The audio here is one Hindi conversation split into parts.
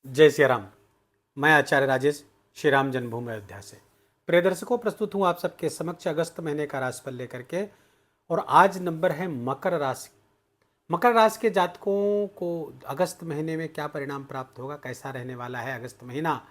जय श्री राम। मैं आचार्य राजेश श्री राम जन्मभूमि अयोध्या से प्रिय दर्शकों प्रस्तुत हूँ आप सबके समक्ष अगस्त महीने का राशिफल लेकर के। और आज नंबर है मकर राशि। मकर राशि के जातकों को अगस्त महीने में क्या परिणाम प्राप्त होगा, कैसा रहने वाला है अगस्त महीना।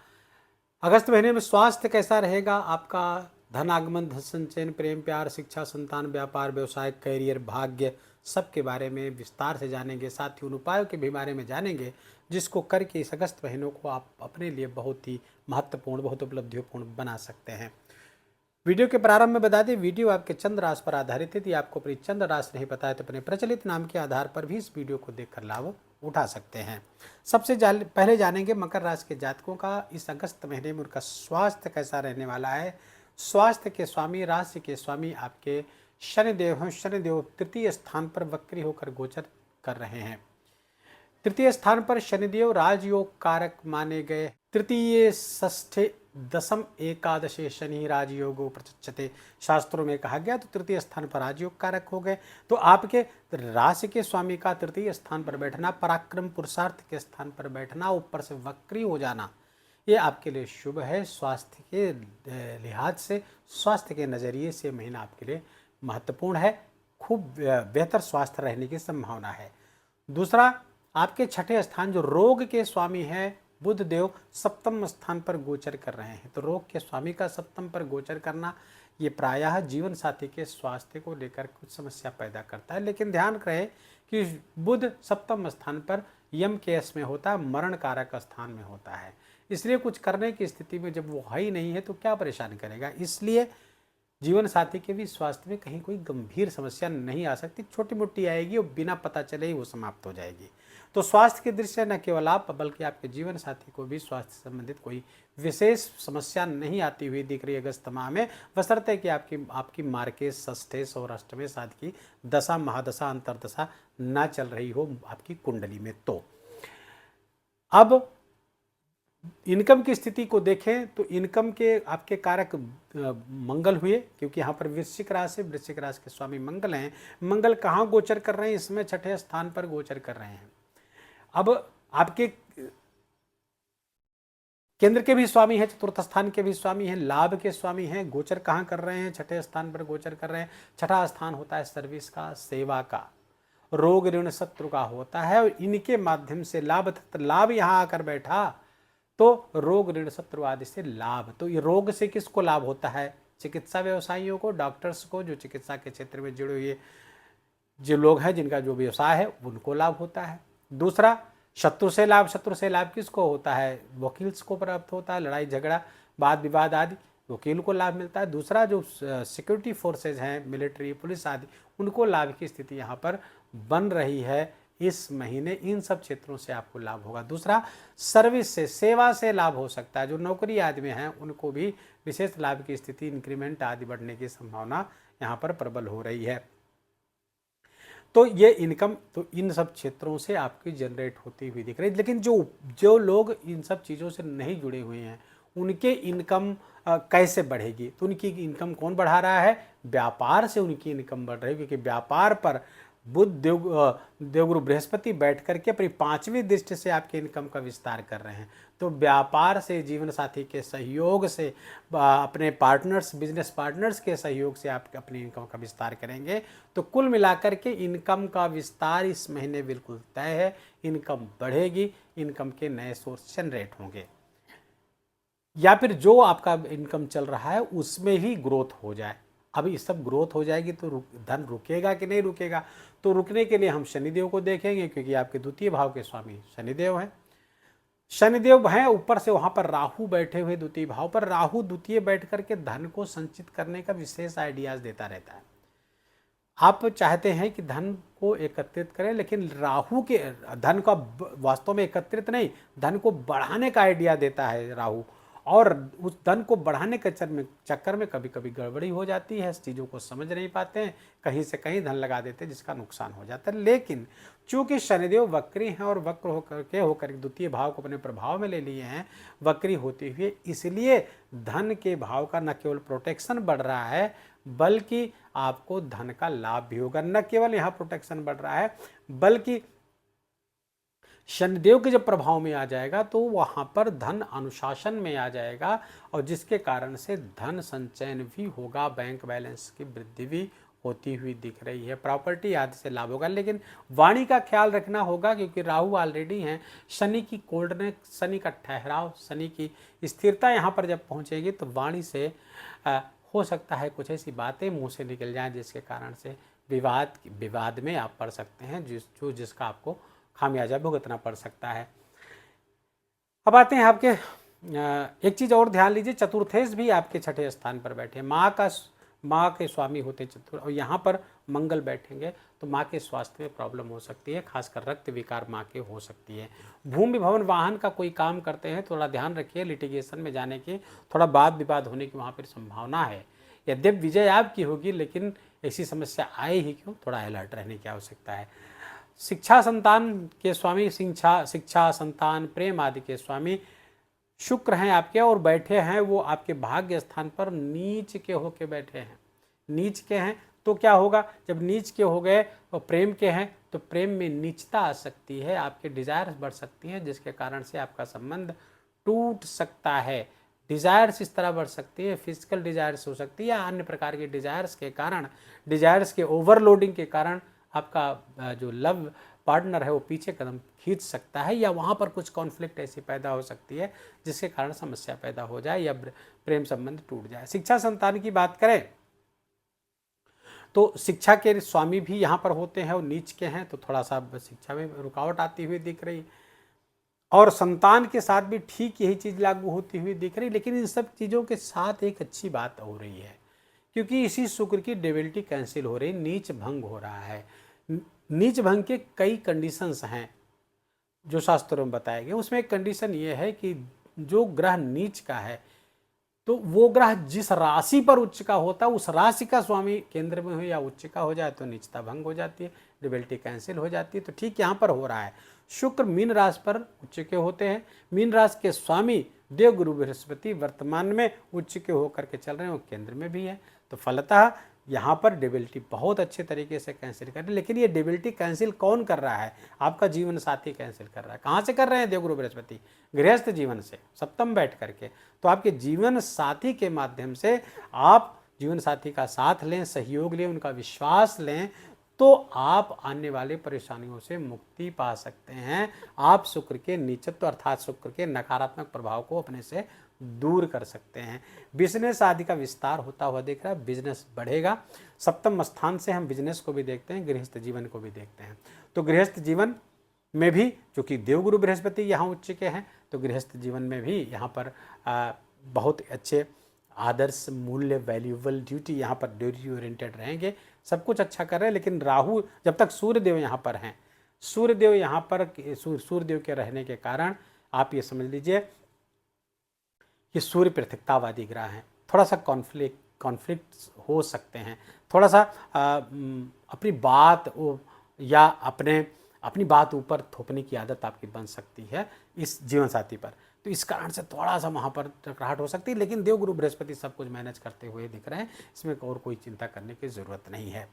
अगस्त महीने में स्वास्थ्य कैसा रहेगा आपका, धन आगमन, धन संचयन, प्रेम प्यार, शिक्षा, संतान, व्यापार, व्यवसाय, कैरियर, भाग्य, सबके बारे में विस्तार से जानेंगे। साथ ही उन उपायों के भी बारे में जानेंगे जिसको करके इस अगस्त महीनों को आप अपने लिए बहुत ही महत्वपूर्ण, बहुत उपलब्धिपूर्ण बना सकते हैं। वीडियो के प्रारंभ में बता दें, वीडियो आपके चंद्र राशि पर आधारित है। यदि आपको अपनी चंद्र राशि नहीं पता है तो अपने प्रचलित नाम के आधार पर भी इस वीडियो को देखकर लाभ उठा सकते हैं। सबसे पहले जानेंगे मकर राशि के जातकों का इस अगस्त महीने में उनका स्वास्थ्य कैसा रहने वाला है। स्वास्थ्य के स्वामी, राशि के स्वामी आपके शनिदेव हैं। शनिदेव तृतीय स्थान पर वक्री होकर गोचर कर रहे हैं। तृतीय स्थान पर शनिदेव राजयोग कारक माने गए। तृतीय, षष्ठे, दशम, एकादशे शनि राजयोगो प्रचक्षते, शास्त्रों में कहा गया। तो तृतीय स्थान पर राजयोग कारक हो गए। तो आपके राशि के स्वामी का तृतीय स्थान पर बैठना, पराक्रम पुरुषार्थ के स्थान पर बैठना, ऊपर से वक्री हो जाना, ये आपके लिए शुभ है। स्वास्थ्य के लिहाज से, स्वास्थ्य के नज़रिए से महीना आपके लिए महत्वपूर्ण है। खूब बेहतर स्वास्थ्य रहने की संभावना है। दूसरा, आपके छठे स्थान जो रोग के स्वामी हैं बुध देव, सप्तम स्थान पर गोचर कर रहे हैं। तो रोग के स्वामी का सप्तम पर गोचर करना ये प्रायः जीवन साथी के स्वास्थ्य को लेकर कुछ समस्या पैदा करता है। लेकिन ध्यान रहे कि बुध सप्तम स्थान पर यम केस में होता है, मरण कारक स्थान में होता है। इसलिए कुछ करने की स्थिति में जब वो है ही नहीं है तो क्या परेशान करेगा। इसलिए जीवन साथी के भी स्वास्थ्य में कहीं कोई गंभीर समस्या नहीं आ सकती, छोटी मोटी आएगी और बिना पता चले ही वो समाप्त हो जाएगी। तो स्वास्थ्य की दृष्टि से न केवल आप बल्कि आपके जीवन साथी को भी स्वास्थ्य संबंधित कोई विशेष समस्या नहीं आती हुई दिख रही है अगस्त माह में, बशर्ते कि आपकी मार्केज, षष्ठेश और अष्टमेश आदि की दशा, महादशा, अंतरदशा ना चल रही हो आपकी कुंडली में। तो अब इनकम की स्थिति को देखें तो इनकम के आपके कारक मंगल हुए, क्योंकि यहाँ पर वृश्चिक राशि के स्वामी मंगल हैं। मंगल कहाँ गोचर कर रहे हैं, इसमें छठे स्थान पर गोचर कर रहे हैं। अब आपके केंद्र के भी स्वामी हैं, चतुर्थ स्थान के भी स्वामी हैं, लाभ के स्वामी हैं। गोचर कहाँ कर रहे हैं, छठे स्थान पर गोचर कर रहे हैं। छठा स्थान होता है सर्विस का, सेवा का, रोग ऋण शत्रु का होता है। और इनके माध्यम से लाभ यहाँ आकर बैठा तो रोग ऋण शत्रु आदि से लाभ। तो ये रोग से किसको लाभ होता है, चिकित्सा व्यवसायियों को, डॉक्टर्स को, जो चिकित्सा के क्षेत्र में जुड़े हुए जो लोग हैं, जिनका जो व्यवसाय है उनको लाभ होता है। दूसरा, शत्रु से लाभ। शत्रु से लाभ किसको होता है, वकील्स को प्राप्त होता है। लड़ाई झगड़ा, वाद विवाद आदि, वकील को लाभ मिलता है। दूसरा, जो सिक्योरिटी फोर्सेज हैं, मिलिट्री, पुलिस आदि, उनको लाभ की स्थिति यहाँ पर बन रही है इस महीने। इन सब क्षेत्रों से आपको लाभ होगा। दूसरा, सर्विस से, सेवा से लाभ हो सकता है। जो नौकरी आदि में हैं उनको भी विशेष लाभ की स्थिति, इंक्रीमेंट आदि बढ़ने की संभावना यहाँ पर प्रबल हो रही है। तो ये इनकम तो इन सब क्षेत्रों से आपकी जनरेट होती हुई दिख रही है। लेकिन जो लोग इन सब चीज़ों से नहीं जुड़े हुए हैं उनके इनकम कैसे बढ़ेगी, तो उनकी इनकम कौन बढ़ा रहा है, व्यापार से उनकी इनकम बढ़ रही है। क्योंकि व्यापार पर बुध देवगुरु बृहस्पति बैठ करके अपनी पांचवी दृष्टि से आपके इनकम का विस्तार कर रहे हैं। तो व्यापार से, जीवन साथी के सहयोग से, अपने पार्टनर्स, बिजनेस पार्टनर्स के सहयोग से आप अपनी इनकम का विस्तार करेंगे। तो कुल मिलाकर के इनकम का विस्तार इस महीने बिल्कुल तय है। इनकम बढ़ेगी, इनकम के नए सोर्स जनरेट होंगे, या फिर जो आपका इनकम चल रहा है उसमें ही ग्रोथ हो जाए। अब ये सब ग्रोथ हो जाएगी तो धन रुकेगा कि नहीं रुकेगा। तो रुकने के लिए हम शनिदेव को देखेंगे, क्योंकि आपके द्वितीय भाव के स्वामी शनिदेव हैं। शनिदेव हैं, ऊपर से वहाँ पर राहु बैठे हुए द्वितीय भाव पर। राहु द्वितीय बैठ करके धन को संचित करने का विशेष आइडियाज देता रहता है। आप चाहते हैं कि धन को एकत्रित करें, लेकिन राहु के धन का वास्तव में एकत्रित नहीं, धन को बढ़ाने का आइडिया देता है राहु। और उस धन को बढ़ाने के चक्कर में कभी कभी गड़बड़ी हो जाती है, चीज़ों को समझ नहीं पाते हैं, कहीं से कहीं धन लगा देते हैं जिसका नुकसान हो जाता है। लेकिन चूंकि शनिदेव वक्री हैं और वक्र होकर द्वितीय भाव को अपने प्रभाव में ले लिए हैं वक्री होते हुए, इसलिए धन के भाव का न केवल प्रोटेक्शन बढ़ रहा है बल्कि आपको धन का लाभ भी होगा। न केवल यहाँ प्रोटेक्शन बढ़ रहा है बल्कि शनिदेव के जब प्रभाव में आ जाएगा तो वहाँ पर धन अनुशासन में आ जाएगा और जिसके कारण से धन संचयन भी होगा, बैंक बैलेंस की वृद्धि भी होती हुई दिख रही है, प्रॉपर्टी आदि से लाभ होगा। लेकिन वाणी का ख्याल रखना होगा क्योंकि राहु ऑलरेडी हैं, शनि की कोल्डनेस, शनि का ठहराव, शनि की स्थिरता यहाँ पर जब पहुँचेगी तो वाणी से हो सकता है कुछ ऐसी बातें मुँह से निकल जाएँ जिसके कारण से विवाद में आप पड़ सकते हैं, जिसका आपको खामियाजा भुगतना पड़ सकता है। अब आते हैं आपके एक चीज़ और ध्यान लीजिए, चतुर्थेश भी आपके छठे स्थान पर बैठे, माँ के स्वामी होते चतुर्थ, और यहाँ पर मंगल बैठेंगे तो माँ के स्वास्थ्य में प्रॉब्लम हो सकती है, खासकर रक्त विकार माँ के हो सकती है। भूमि भवन वाहन का कोई काम करते हैं थोड़ा ध्यान रखिए, लिटिगेशन में जाने की, थोड़ा वाद विवाद होने की वहाँ पर संभावना है। यद्यप विजय आपकी होगी लेकिन ऐसी समस्या आए ही क्यों, थोड़ा अलर्ट रहने की आवश्यकता है। शिक्षा संतान के स्वामी, शिक्षा संतान प्रेम आदि के स्वामी शुक्र हैं आपके, और बैठे हैं वो आपके भाग्य स्थान पर नीच के होके बैठे हैं। नीच के हैं तो क्या होगा, जब नीच के हो गए और प्रेम के हैं तो प्रेम में नीचता आ सकती है, आपके डिजायर्स बढ़ सकती हैं जिसके कारण से आपका संबंध टूट सकता है। डिजायर्स इस तरह बढ़ सकती है, फिजिकल डिजायर्स हो सकती है या अन्य प्रकार के डिजायर्स के कारण, डिजायर्स के ओवरलोडिंग के कारण आपका जो लव पार्टनर है वो पीछे कदम खींच सकता है, या वहाँ पर कुछ कॉन्फ्लिक्ट ऐसी पैदा हो सकती है जिसके कारण समस्या पैदा हो जाए या प्रेम संबंध टूट जाए। शिक्षा संतान की बात करें तो शिक्षा के स्वामी भी यहाँ पर होते हैं और नीच के हैं तो थोड़ा सा शिक्षा में रुकावट आती हुई दिख रही, और संतान के साथ भी ठीक यही चीज़ लागू होती हुई दिख रही। लेकिन इन सब चीज़ों के साथ एक अच्छी बात हो रही है, क्योंकि इसी शुक्र की डेबिलिटी कैंसिल हो रही, नीच भंग हो रहा है। नीच भंग के कई कंडीशंस हैं जो शास्त्रों में बताए गए, उसमें एक कंडीशन ये है कि जो ग्रह नीच का है तो वो ग्रह जिस राशि पर उच्च का होता है उस राशि का स्वामी केंद्र में हो या उच्च का हो जाए तो नीचता भंग हो जाती है, डेबिलिटी कैंसिल हो जाती है। तो ठीक यहाँ पर हो रहा है, शुक्र मीन राशि पर उच्च के होते हैं, मीन राशि के स्वामी देव गुरु बृहस्पति वर्तमान में उच्च के होकर के चल रहे हैं, वो केंद्र में भी है। तो फलतः यहाँ पर डेबिलिटी बहुत अच्छे तरीके से कैंसिल कर रहे हैं। लेकिन ये डेबिलिटी कैंसिल कौन कर रहा है, आपका जीवन साथी कैंसिल कर रहा है। कहाँ से कर रहे हैं, देवगुरु बृहस्पति गृहस्थ जीवन से सप्तम बैठ करके। तो आपके जीवन साथी के माध्यम से आप जीवन साथी का साथ लें, सहयोग लें, उनका विश्वास लें, तो आप आने वाले परेशानियों से मुक्ति पा सकते हैं। आप शुक्र के नीचत्व अर्थात शुक्र के नकारात्मक प्रभाव को अपने से दूर कर सकते हैं। बिजनेस आदि का विस्तार होता हुआ दिख रहा है, बिजनेस बढ़ेगा। सप्तम स्थान से हम बिजनेस को भी देखते हैं, गृहस्थ जीवन को भी देखते हैं। तो गृहस्थ जीवन में भी चूँकि देवगुरु बृहस्पति यहाँ उच्च के हैं तो गृहस्थ जीवन में भी यहाँ पर बहुत अच्छे आदर्श मूल्य वैल्यूबल ड्यूटी, यहाँ पर ड्यूटी ओरिएंटेड रहेंगे, सब कुछ अच्छा कर रहे हैं। लेकिन राहु जब तक सूर्यदेव यहाँ पर हैं, सूर्यदेव यहाँ पर सूर्यदेव के रहने के कारण आप ये समझ लीजिए कि सूर्य पृथकतावादी ग्रह हैं, थोड़ा सा कॉन्फ्लिक्ट हो सकते हैं, थोड़ा सा अपनी बात या अपनी बात ऊपर थोपने की आदत आपकी बन सकती है इस जीवन साथी पर। तो इस कारण से थोड़ा सा वहाँ पर टकराहट हो सकती है। लेकिन देवगुरु बृहस्पति सब कुछ मैनेज करते हुए दिख रहे हैं, इसमें और कोई चिंता करने की ज़रूरत नहीं है।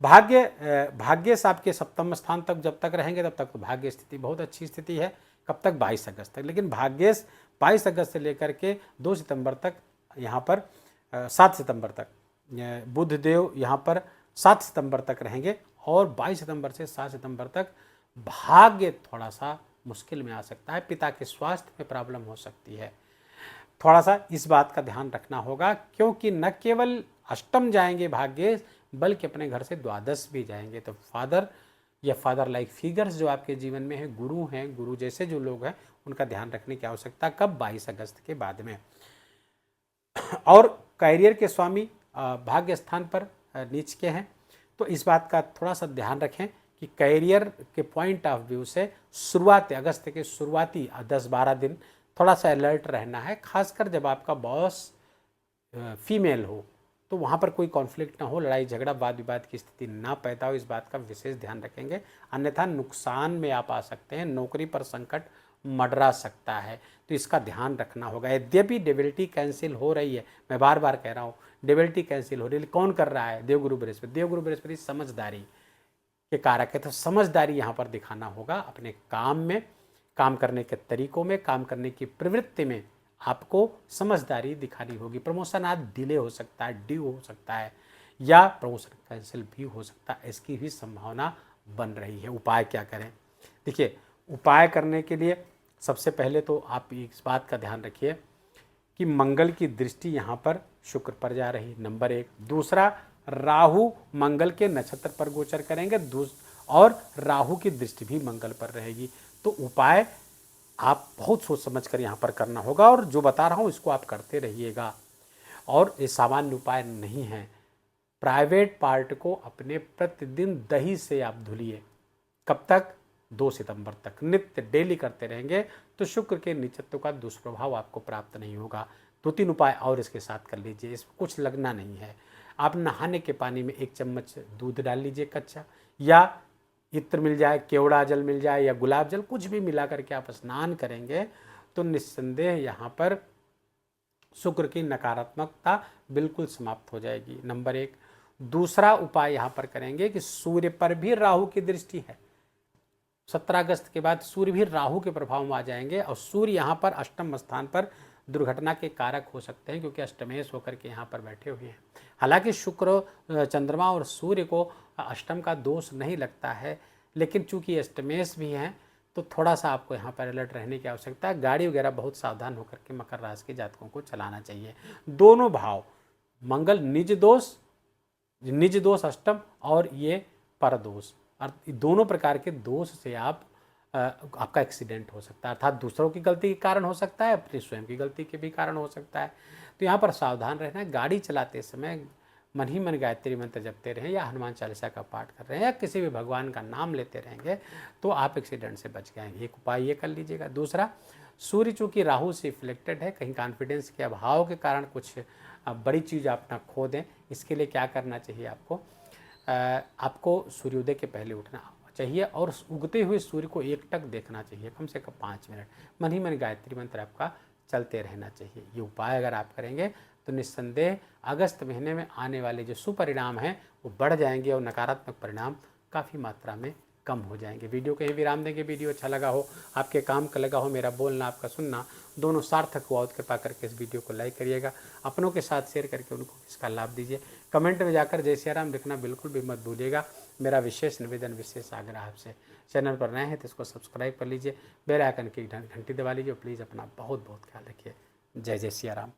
भाग्य से आपके सप्तम स्थान तक जब तक रहेंगे तब तक तो भाग्य स्थिति बहुत अच्छी स्थिति है। कब तक, 22 अगस्त तक। लेकिन भाग्य 22 अगस्त से लेकर के 2 सितंबर तक, यहाँ पर 7 सितंबर तक बुध देव यहाँ पर 7 सितंबर तक रहेंगे, और 22 सितंबर से 7 सितंबर तक भाग्य थोड़ा सा मुश्किल में आ सकता है, पिता के स्वास्थ्य में प्रॉब्लम हो सकती है। थोड़ा सा इस बात का ध्यान रखना होगा, क्योंकि न केवल अष्टम जाएंगे भाग्य बल्कि अपने घर से द्वादश भी जाएंगे। तो फादर या फादर लाइक फिगर्स जो आपके जीवन में है, गुरु हैं, गुरु जैसे जो लोग हैं, उनका ध्यान रखने की आवश्यकता कब, 22 अगस्त के बाद में। और कैरियर के स्वामी भाग्य स्थान पर नीच के हैं, तो इस बात का थोड़ा सा ध्यान रखें कि कैरियर के पॉइंट ऑफ व्यू से शुरुआती अगस्त के शुरुआती 10-12 दिन थोड़ा सा अलर्ट रहना है, खासकर जब आपका बॉस फीमेल हो तो वहाँ पर कोई कॉन्फ्लिक्ट ना हो, लड़ाई झगड़ा वाद विवाद की स्थिति ना पैदा हो, इस बात का विशेष ध्यान रखेंगे। अन्यथा नुकसान में आप आ सकते हैं, नौकरी पर संकट मंडरा सकता है, तो इसका ध्यान रखना होगा। यद्यपि डेबिलिटी कैंसिल हो रही है, मैं बार बार कह रहा हूँ डेबिलिटी कैंसिल हो रही है, कौन कर रहा है, देवगुरु बृहस्पति। देवगुरु बृहस्पति समझदारी के कारक है। तो समझदारी यहाँ पर दिखाना होगा अपने काम में, काम करने के तरीकों में, काम करने की प्रवृत्ति में आपको समझदारी दिखानी होगी। प्रमोशन आज डिले हो सकता है, ड्यू हो सकता है, या प्रमोशन कैंसिल भी हो सकता है, इसकी भी संभावना बन रही है। उपाय क्या करें? देखिए, उपाय करने के लिए सबसे पहले तो आप इस बात का ध्यान रखिए कि मंगल की दृष्टि यहाँ पर शुक्र पर जा रही, नंबर 1। दूसरा, राहु मंगल के नक्षत्र पर गोचर करेंगे, और राहु की दृष्टि भी मंगल पर रहेगी। तो उपाय आप बहुत सोच समझ कर यहाँ पर करना होगा, और जो बता रहा हूँ इसको आप करते रहिएगा। और ये सामान्य उपाय नहीं है। प्राइवेट पार्ट को अपने प्रतिदिन दही से आप धुलिए। कब तक? 2 सितंबर तक। नित्य डेली करते रहेंगे तो शुक्र के नीचत्व का दुष्प्रभाव आपको प्राप्त नहीं होगा। 2-3 उपाय और इसके साथ कर लीजिए, इसमें कुछ लगना नहीं है। आप नहाने के पानी में 1 चम्मच दूध डाल लीजिए कच्चा, या इत्र मिल जाए, केवड़ा जल मिल जाए, या गुलाब जल, कुछ भी मिला करके आप स्नान करेंगे तो निस्संदेह यहाँ पर शुक्र की नकारात्मकता बिल्कुल समाप्त हो जाएगी, नंबर 1। दूसरा उपाय यहाँ पर करेंगे कि सूर्य पर भी राहु की दृष्टि है। 17 अगस्त के बाद सूर्य भी राहु के प्रभाव में आ जाएंगे, और सूर्य यहाँ पर अष्टम स्थान पर दुर्घटना के कारक हो सकते हैं, क्योंकि अष्टमेश होकर के यहाँ पर बैठे हुए हैं। हालांकि शुक्र, चंद्रमा और सूर्य को अष्टम का दोष नहीं लगता है, लेकिन चूंकि अष्टमेश भी हैं तो थोड़ा सा आपको यहाँ पर अलर्ट रहने की आवश्यकता है। गाड़ी वगैरह बहुत सावधान होकर के मकर राशि के जातकों को चलाना चाहिए। दोनों भाव, मंगल निज दोष अष्टम, और ये परदोष, दोनों प्रकार के दोष से आपका एक्सीडेंट हो सकता है, अर्थात दूसरों की गलती के कारण हो सकता है, अपनी स्वयं की गलती के भी कारण हो सकता है। तो यहाँ पर सावधान रहना है। गाड़ी चलाते समय मन ही मन गायत्री मंत्र जपते रहें, या हनुमान चालीसा का पाठ कर रहे हैं, या किसी भी भगवान का नाम लेते रहेंगे तो आप एक्सीडेंट से बच गए। एक उपाय ये कर लीजिएगा। दूसरा, सूर्य चूँकि राहु से इफ्लेक्टेड है, कहीं कॉन्फिडेंस के अभाव के कारण कुछ बड़ी चीज़ आप ना खो दें, इसके लिए क्या करना चाहिए आपको सूर्योदय के पहले उठना चाहिए, और उगते हुए सूर्य को एकटक देखना चाहिए, कम से कम 5 मिनट। मन ही मन गायत्री मंत्र आपका चलते रहना चाहिए। ये उपाय अगर आप करेंगे तो निस्संदेह अगस्त महीने में आने वाले जो सुपरिणाम हैं वो बढ़ जाएंगे, और नकारात्मक परिणाम काफ़ी मात्रा में कम हो जाएंगे। वीडियो कहीं विराम देंगे। वीडियो अच्छा लगा हो, आपके काम का लगा हो, मेरा बोलना आपका सुनना दोनों सार्थक हुआ, तो कृपा करके इस वीडियो को लाइक करिएगा, अपनों के साथ शेयर करके उनको इसका लाभ दीजिए। कमेंट में जाकर जय सिया राम लिखना बिल्कुल भी मत भूलिएगा। मेरा विशेष निवेदन, विशेष आग्रह आपसे। चैनल पर नए हैं तो इसको सब्सक्राइब कर लीजिए, बेल आइकन की घंटी दबा लीजिए। प्लीज़ अपना बहुत बहुत ख्याल रखिए। जय जय सिया राम।